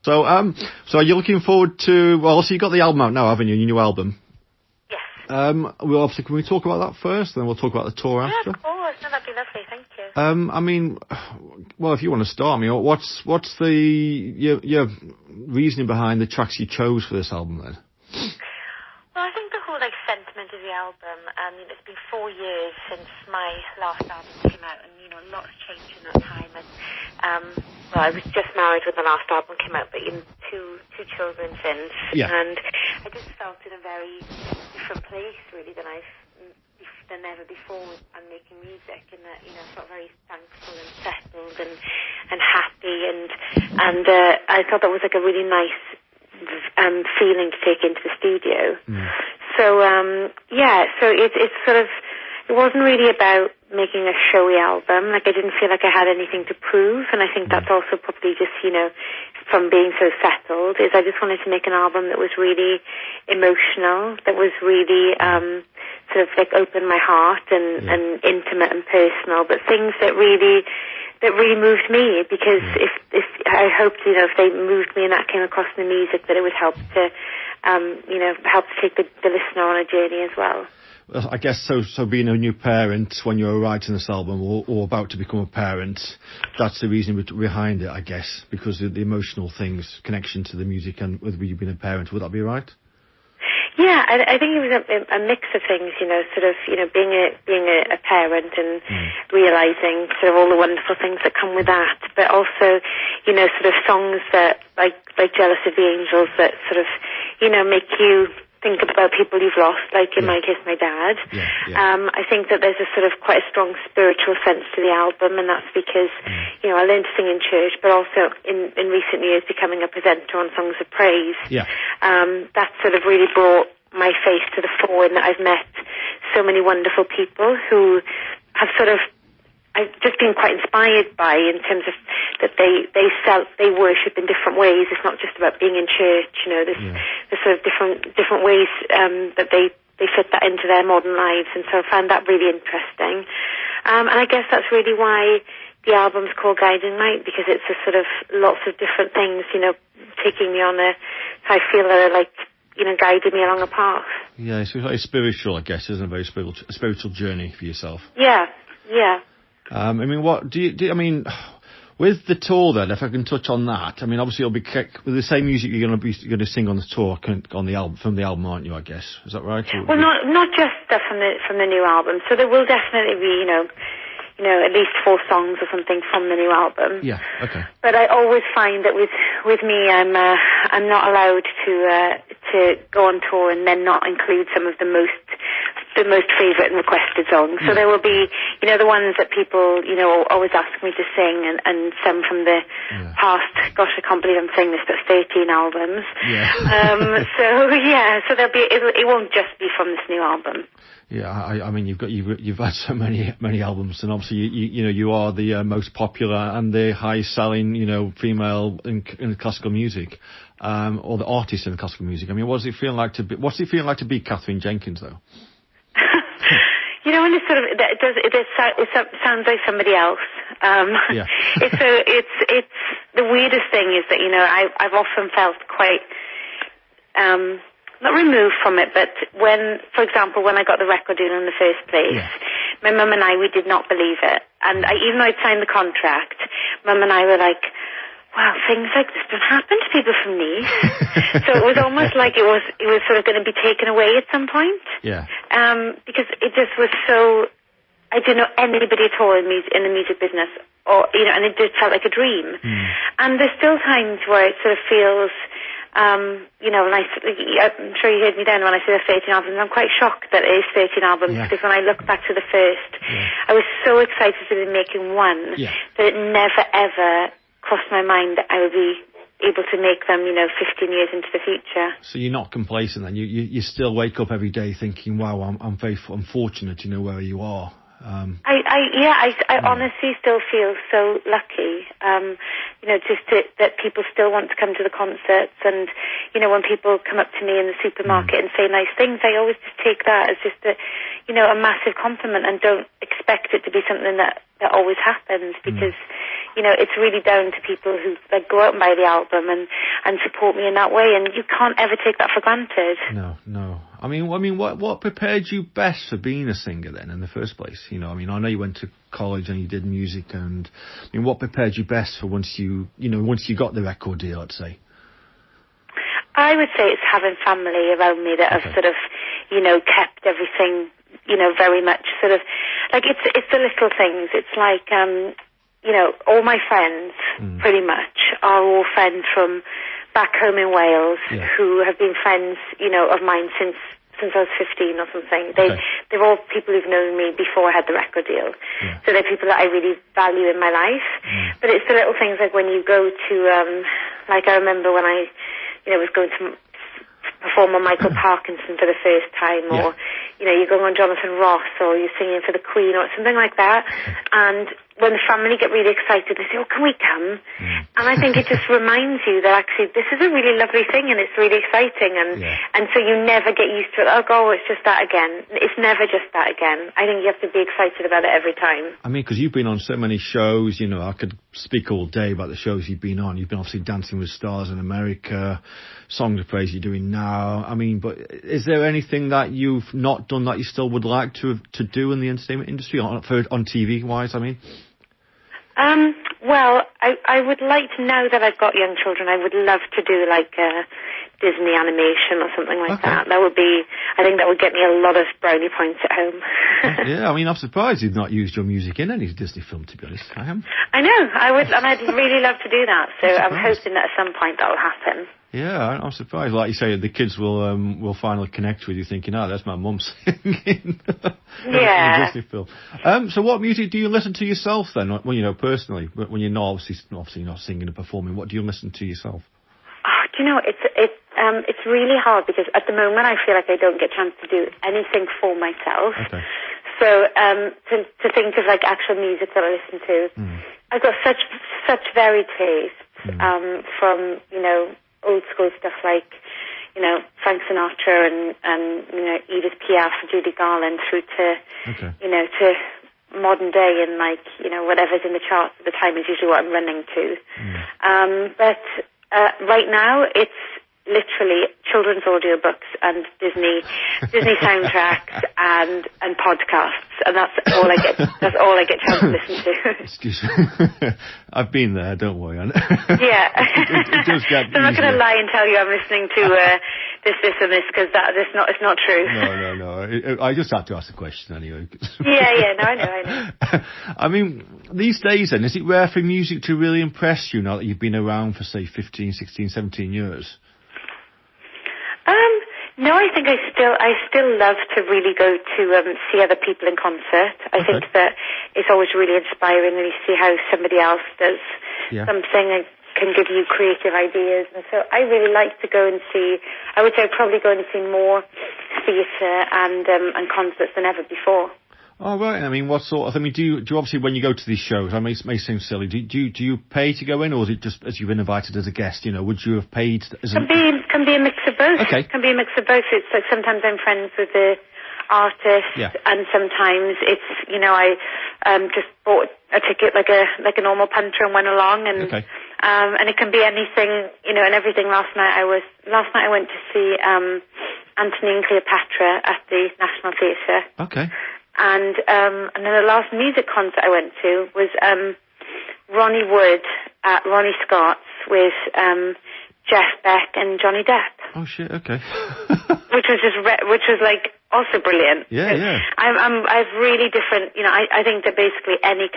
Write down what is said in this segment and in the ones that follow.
So are you looking forward to? Well, so you got the album out now, haven't you? Your new album. Yes. Well, obviously, can we talk about that first, then we'll talk about the tour after? Yeah, of course. No, that'd be lovely. Thank you. I mean, well, if you want to start, I mean, what's your reasoning behind the tracks you chose for this album then? Well, I think the whole sentiment of the album. It's been 4 years since my last album came out, and a lot's changed in that time. And I was just married when the last album came out, but two children since, and I just felt in a very different place really than ever before. I'm making music, and that I felt very thankful and settled and happy, and I thought that was a really nice feeling to take into the studio. So so it's sort of, it wasn't really about making a showy album. I didn't feel like I had anything to prove, and I think that's also probably just from being so settled, is I just wanted to make an album that was really emotional, that was really sort of opened my heart and intimate and personal, but things that really moved me, because if I hoped if they moved me and that came across in the music, that it would help to help to take the listener on a journey as well. I guess so being a new parent when you were writing this album, or about to become a parent, that's the reason behind it, I guess, because of the emotional things, connection to the music and with you being a parent. Would that be right? Yeah, I think it was a mix of things, being a parent and realising sort of all the wonderful things that come with that, but also, sort of songs that, like Jealous of the Angels, that sort of, make you think about people you've lost, like in my case, my dad. I think that there's a sort of quite a strong spiritual sense to the album, and that's because, I learned to sing in church, but also in recent years becoming a presenter on Songs of Praise. That sort of really brought my face to the fore, in that I've met so many wonderful people who have sort of, I've just been quite inspired by, in terms of that they worship in different ways. It's not just about being in church, there's sort of different ways that they fit that into their modern lives, and so I found that really interesting. And I guess that's really why the album's called Guiding Light, because it's a sort of lots of different things, taking me on I feel that are guiding me along a path. Yeah, it's very spiritual, I guess, isn't it? A very spiritual journey for yourself. Yeah. I mean, what do you? I mean, with the tour then, if I can touch on that. I mean, obviously it'll be with the same music you're going to sing on the tour, on the album, from the album, aren't you? I guess, is that right? Well, not just stuff from the new album. So there will definitely be, at least 4 songs or something from the new album. Yeah. Okay. But I always find that with me, I'm not allowed to go on tour and then not include some of the most favourite and requested songs. So there will be, the ones that people, always ask me to sing, and some from the past. Gosh, I can't believe I'm saying this, but 13 albums. So there'll be, it won't just be from this new album. Yeah, I mean, you've had so many albums, and obviously you are the most popular and the highest selling female in classical music, or the artist in classical music. I mean, what's it feel like to be Katherine Jenkins, though? When it's sort of, it sounds like somebody else. It's the weirdest thing is that I've often felt quite not removed from it, but for example, when I got the record deal in the first place, my mum and I, we did not believe it, and even though I'd signed the contract, mum and I were like, wow, things like this don't happen to people from Nice. So it was almost like it was sort of going to be taken away at some point. Because it just was so, I didn't know anybody at all in the music business, or and it just felt like a dream. And there's still times where it sort of feels, I'm sure you heard me then when I said 13 albums. I'm quite shocked that it is 13 albums, because when I look back to the first, I was so excited to be making one that it never ever crossed my mind that I would be able to make them, 15 years into the future. So you're not complacent then? You still wake up every day thinking, wow, I'm fortunate, where you are. I honestly still feel so lucky, that people still want to come to the concerts, and, when people come up to me in the supermarket and say nice things, I always just take that as just a massive compliment, and don't expect it to be something that always happens, because, it's really down to people who like go out and buy the album and support me in that way, and you can't ever take that for granted. No. I mean, what prepared you best for being a singer then in the first place? I know you went to college and you did music, and what prepared you best for once you got the record deal, let's say? I would say it's having family around me that have sort of, kept everything, very much sort of, like it's the little things. It's like, all my friends pretty much are all friends from back home in Wales who have been friends, of mine since I was 15 or something. They're all people who've known me before I had the record deal. Yeah. So they're people that I really value in my life. But it's the little things like when you go to, like I remember when I, was going to perform on Michael Parkinson for the first time, or, you're going on Jonathan Ross, or you're singing for the Queen, or something like that. And when the family get really excited, they say, can we come? And I think it just reminds you that actually this is a really lovely thing and it's really exciting. And so you never get used to it. It's just that again. It's never just that again. I think you have to be excited about it every time. I mean, because you've been on so many shows, I could speak all day about the shows you've been on. You've been obviously Dancing with Stars in America, Songs of Praise you're doing now. I mean, but is there anything that you've not done that you still would like to do in the entertainment industry, on TV-wise, I mean? Well, I would like to, now that I've got young children, I would love to do like a Disney animation or something like that. That would be, I think that would get me a lot of brownie points at home. Yeah, I mean, I'm surprised you've not used your music in any Disney film, to be honest. I am. I know, I would, and I'd really love to do that, so I'm hoping that at some point that will happen. Yeah, I'm surprised. Like you say, the kids will finally connect with you, thinking, that's my mum singing yeah. a Disney film. So what music do you listen to yourself then, personally, when you're not obviously not singing and performing? What do you listen to yourself? It's really hard because at the moment I feel like I don't get a chance to do anything for myself. Okay. So to think of like actual music that I listen to, I've got such varied tastes from old school stuff like Frank Sinatra and Edith Piaf, Judy Garland, through to to modern day and like whatever's in the charts at the time is usually what I'm running to. But right now it's literally children's audiobooks and Disney soundtracks and podcasts, and that's all I get. That's all I get chance to listen to. Excuse me, I've been there. Don't worry. Yeah, it does get. So I'm not going to lie and tell you I'm listening to this and this because it's not true. No. I just had to ask the question anyway. Yeah. No, I know. I mean, these days then, is it rare for music to really impress you now that you've been around for say 15, 16, 17 years? No, I think I still love to really go to see other people in concert. I think that it's always really inspiring when you see how somebody else does something and can give you creative ideas. And so I really like to go and see. I would say I'd probably go and see more theatre and concerts than ever before. Oh, right. I mean, what sort of... do you obviously, when you go to these shows, I mean, it may seem silly, do you pay to go in, or is it just as you've been invited as a guest, would you have paid... Can be a mix of both. Okay. Can be a mix of both. It's like sometimes I'm friends with the artist, and sometimes it's, I just bought a ticket like a normal punter and went along, and and it can be anything, and everything. Last night I went to see Antony and Cleopatra at the National Theatre. Okay. And then the last music concert I went to was Ronnie Wood at Ronnie Scott's with Jeff Beck and Johnny Depp. Oh shit! Okay. which was like also brilliant. Yeah. I've really different. I think that basically any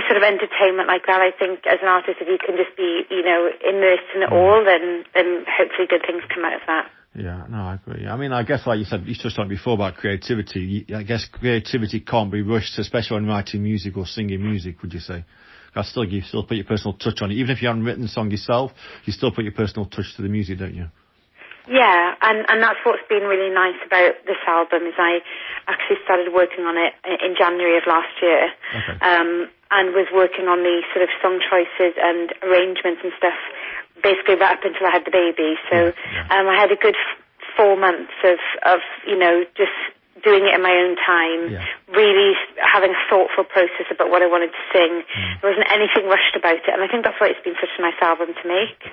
sort of entertainment like that, I think as an artist, if you can just be immersed in it all, then hopefully good things come out of that. Yeah, no, I agree. I mean, I guess like you said, you touched on it before about creativity. I guess creativity can't be rushed, especially when writing music or singing music, would you say? You still put your personal touch on it. Even if you haven't written the song yourself, you still put your personal touch to the music, don't you? Yeah, and that's what's been really nice about this album is I actually started working on it in January of last year, and was working on the sort of song choices and arrangements and stuff basically right up until I had the baby. So I had a good 4 months of just doing it in my own time, really having a thoughtful process about what I wanted to sing. There wasn't anything rushed about it, and I think that's why it's been such a nice album to make.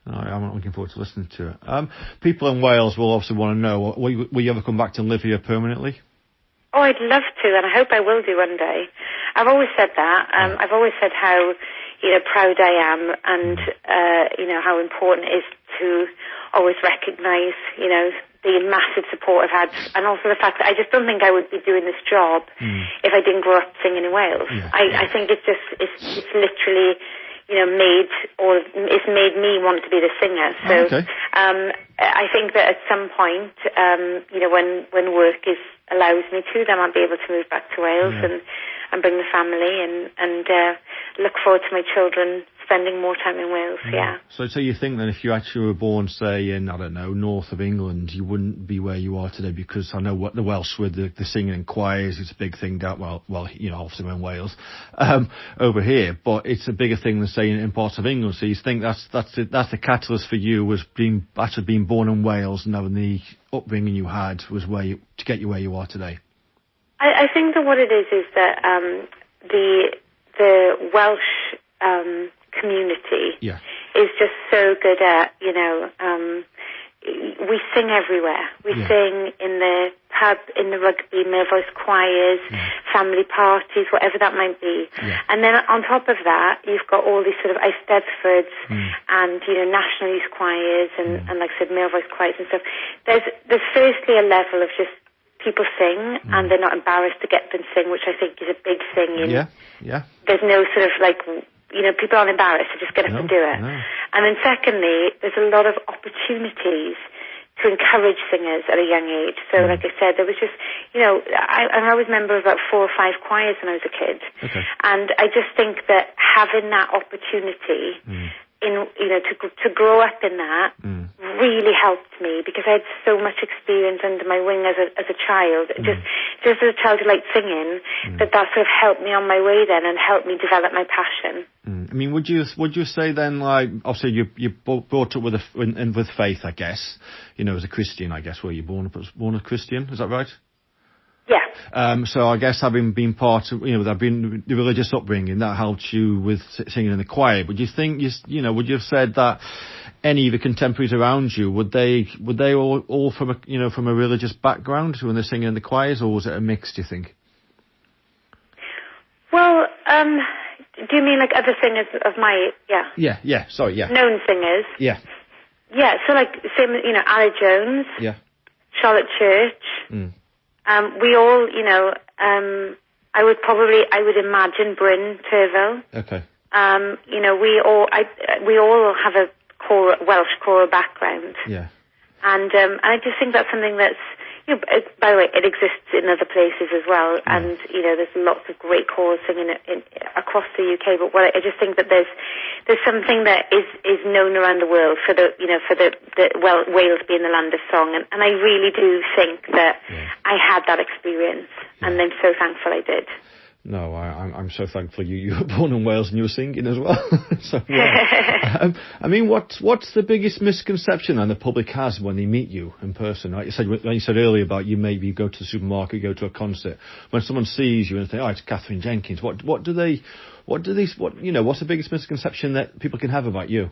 I'm looking forward to listening to it. People in Wales will obviously want to know, will you ever come back to live here permanently? Oh, I'd love to, and I hope I will do one day. I've always said that. I've always said how, proud I am, and, how important it is to always recognise, the massive support I've had, and also the fact that I just don't think I would be doing this job if I didn't grow up singing in Wales. I think it's literally, it's made me want to be the singer. So, I think that at some point, when work allows me to, then I'll be able to move back to Wales and bring the family and look forward to my children spending more time in Wales, So you think that if you actually were born, say, in, I don't know, north of England, you wouldn't be where you are today? Because I know what the Welsh with the singing in choirs, it's a big thing down, obviously in Wales, over here, but it's a bigger thing than, say, in parts of England. So you think that's the catalyst for you, was being born in Wales and having the upbringing you had was to get you where you are today? I think that what it is that the Welsh community is just so good at, we sing everywhere. We sing in the pub, in the rugby, male voice choirs, family parties, whatever that might be. And then on top of that, you've got all these sort of Eisteddfods and, national youth choirs and like I said, male voice choirs and stuff. There's firstly a level of just people sing and they're not embarrassed to get up and sing, which I think is a big thing. There's no sort of like, people aren't embarrassed to just get up and do it. And then secondly, there's a lot of opportunities to encourage singers at a young age. So like I said, there was just, I was a member of about 4 or 5 choirs when I was a kid. And I just think that having that opportunity to grow up in that really helped me, because I had so much experience under my wing as a child. Just as a child who liked singing, that sort of helped me on my way then and helped me develop my passion. I mean, would you say then, like, obviously you brought up with faith, I guess, as a Christian, I guess, were you born a Christian? Is that right? Yeah. So I guess having been part of, the religious upbringing, that helped you with singing in the choir. But do you think, would you have said that any of the contemporaries around you, would they all from a religious background when they're singing in the choirs, or was it a mix, do you think? Well, do you mean like other singers of my, known singers? Yeah. Yeah, so like, same, Ala Jones. Yeah. Charlotte Church. We all, I would imagine Bryn Terfel. Okay. We all have a Welsh choral background. Yeah. And I just think that's something that's, by the way, it exists in other places as well. And, there's lots of great chorals singing across the UK. But I just think that there's something that is known around the world for Wales being the land of song. And I really do think that I had that experience. And I'm so thankful I did. No, I'm so thankful you were born in Wales and you were singing as well. So, I mean, what's the biggest misconception that the public has when they meet you in person? Like you said earlier about you maybe go to the supermarket, go to a concert. When someone sees you and think, oh, it's Katherine Jenkins, what's the biggest misconception that people can have about you?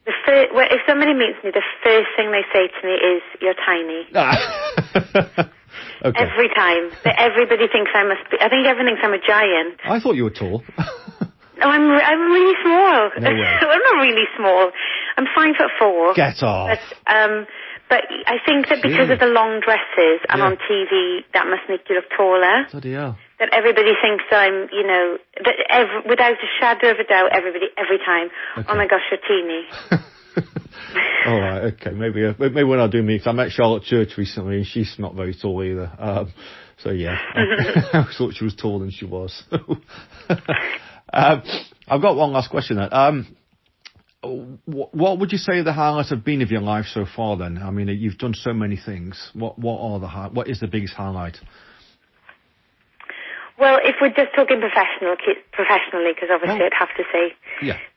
If somebody meets me, the first thing they say to me is, "You're tiny." Okay. Every time. Everybody thinks I must be. I think everyone thinks I'm a giant. I thought you were tall. No, I'm really small. No way. I'm not really small. I'm 5'4". Get off. But I think that because of the long dresses and on TV, that must make you look taller. Bloody hell. That everybody thinks I'm, without a shadow of a doubt, every time, oh my gosh, you're teeny. All right, okay. Maybe when I do meet, 'cause I met Charlotte Church recently, and she's not very tall either. So yeah, I thought she was taller than she was. I've got one last question then. What would you say the highlights have been of your life so far? Then, I mean, you've done so many things. What is the biggest highlight? Well, if we're just talking professionally, because obviously I'd have to say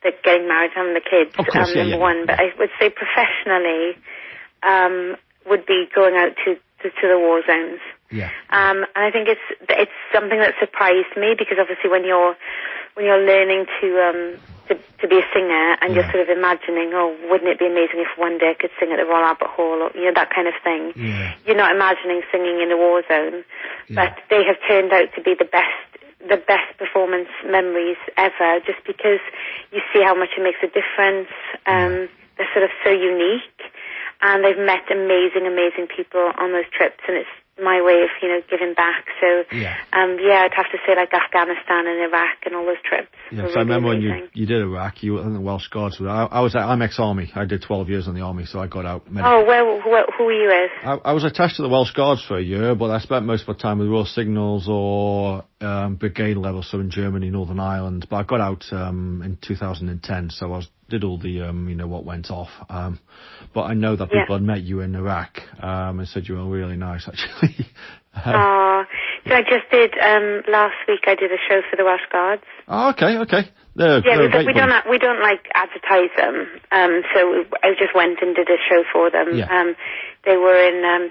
that getting married and having the kids, number one. But I would say professionally would be going out to to the war zones. Yeah. And I think it's something that surprised me, because obviously when you're learning to be a singer, and you're sort of imagining, oh, wouldn't it be amazing if one day I could sing at the Royal Albert Hall, or that kind of thing. Yeah. You're not imagining singing in a war zone, but they have turned out to be the best performance memories ever, just because you see how much it makes a difference. They're sort of so unique, and they've met amazing people on those trips, and it's my way of, giving back. So, I'd have to say, like, Afghanistan and Iraq and all those trips. Yeah, so I remember when you did Iraq, you were in the Welsh Guards. I'm ex-army. I did 12 years in the army, so I got out. Who were you with? I was attached to the Welsh Guards for a year, but I spent most of my time with Royal Signals or brigade level, so in Germany, Northern Ireland. But I got out in 2010, so I did all the, what went off. But I know that people had met you in Iraq and said you were really nice, actually. So I just did, last week I did a show for the Welsh Guards. Oh, okay. We don't like advertise them. So I just went and did a show for them. Yeah. They were in, I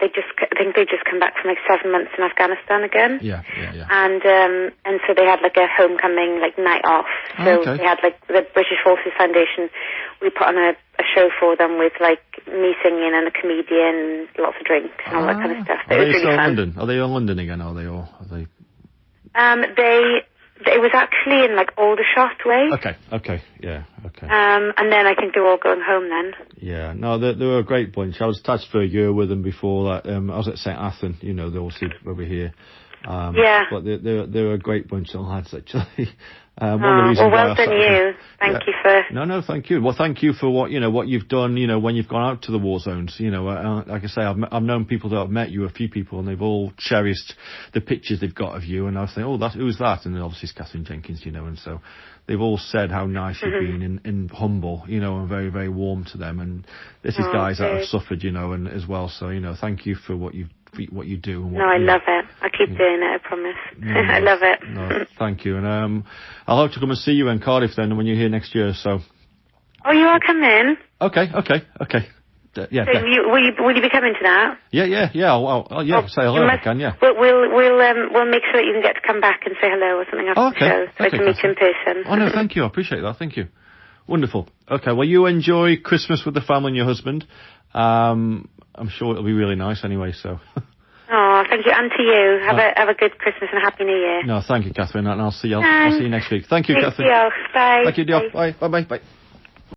think they just come back from like 7 months in Afghanistan again. Yeah. And so they had like a homecoming, like, night off. So they had like the British Forces Foundation. We put on a show for them with like me singing and a comedian, lots of drinks and all that kind of stuff. Are they still in fun. London? Are they in London again? Are they? It was actually in like Aldershot way. Okay. And then I think they're all going home then. Yeah, no, they were a great bunch. I was attached for a year with them before that. I was at St Athan, they all sleep over here. But they were a great bunch of lads, actually. One of the reasons well done you. Thank you for... No, thank you. Well, thank you for what you've done, when you've gone out to the war zones. Like I say, I've known people that have met you, a few people, and they've all cherished the pictures they've got of you. And I was thinking, who's that? And then obviously it's Katherine Jenkins, and so they've all said how nice you've been and humble, and very, very warm to them. And this is guys that have suffered, and as well. So, thank you for what you do. And I love it. I keep doing it, I promise. I love it. No, thank you. And I'll hope to come and see you in Cardiff then when you're here next year. So. Oh, you are coming? Okay. Yeah. So will you be coming to that? Yeah. Say hello if I can. Yeah. We'll make sure that you can get to come back and say hello or something after the show, so I can meet you in person. Oh no, thank you. I appreciate that. Thank you. Wonderful. Okay. Well, you enjoy Christmas with the family and your husband. I'm sure it'll be really nice anyway. So. Oh, thank you, and to you. Have a good Christmas and a Happy New Year. No, thank you, Katherine, and I'll see you next week. Thank you, Katherine. Bye. Thank you, Diolch. Bye.